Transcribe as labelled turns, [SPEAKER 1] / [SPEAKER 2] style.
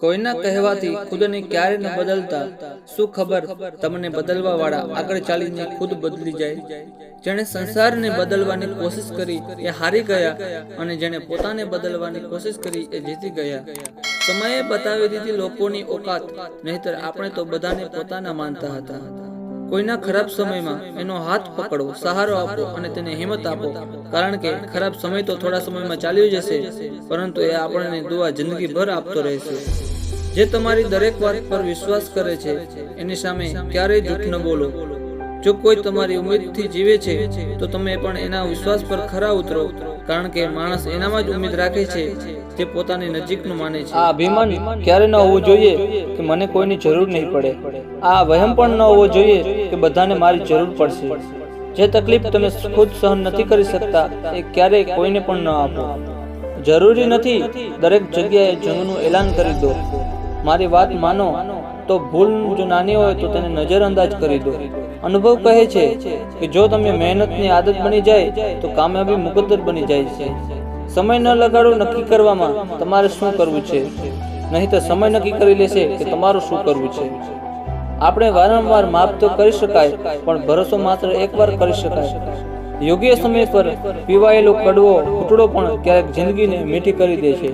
[SPEAKER 1] કોઈના કહેવાથી ખુદને ક્યારે ન બદલતા, શું ખબર તમને બદલવા વાળા આગળ ચાલીને ખુદ બદલી જાય। જેણે સંસારને બદલવાની કોશિશ કરી એ હારી ગયા, અને જેણે પોતાને બદલવાની કોશિશ કરી એ જીતી ગયા। સમયે બતાવી દીધી લોકોની ઓકાત, નહીતર આપણે તો બધાને પોતાના માનતા હતા। કોઈના ખરાબ સમયમાં એનો હાથ પકડો, સહારો આપો અને તેને હિંમત આપો, કારણ કે ખરાબ સમય તો થોડા સમયમાં ચાલ્યો જશે, પરંતુ એ આપણને દુઆ જિંદગીભર આપતો રહેશે। જે તમારી દરેક વાત પર વિશ્વાસ કરે છે એની સામે ક્યારેય જૂઠ ન બોલો। જો કોઈ તમારી ઉમ્મીદથી જીવે છે તો તમે પણ એના વિશ્વાસ પર ખરા ઉતરો, કારણ કે માણસ એનામાં જ ઉમ્મીદ રાખે છે જે પોતાની નજીકનું માને છે। આ અભિમાન ક્યારે ન હોવું જોઈએ કે મને કોઈની જરૂર નહીં પડે। આ વહેમ પણ ન હોવો જોઈએ કે બધાને મારી જરૂર પડશે। જે તકલીફ તમે ખુદ સહન નથી કરી શકતા એ ક્યારેય કોઈને પણ ન આપો। જરૂરી નથી દરેક જગ્યાએ જંગનું એલાન કરી દો। મારી વાત માનો તો ભૂલ જો નાની હોય તો તેને નજરઅંદાજ કરી દો। અનુભવ કહે છે કે જો તમે મહેનતની આદત બની જાય તો કામયાબી મુકદ્દર બની જાય છે। સમય ન લગાડો નક્કી કરવામાં તમારે શું કરવું છે, નહીં તો સમય નક્કી કરી લેશે કે તમારું શું કરવું છે। આપણે વારંવાર માફ તો કરી શકાય, પણ ભરોસો માત્ર એકવાર કરી શકાય। યોગ્ય સમય પર પીવાયેલો કડવો ઘૂંટડો પણ ક્યારેક જિંદગીને મીઠી કરી દે છે।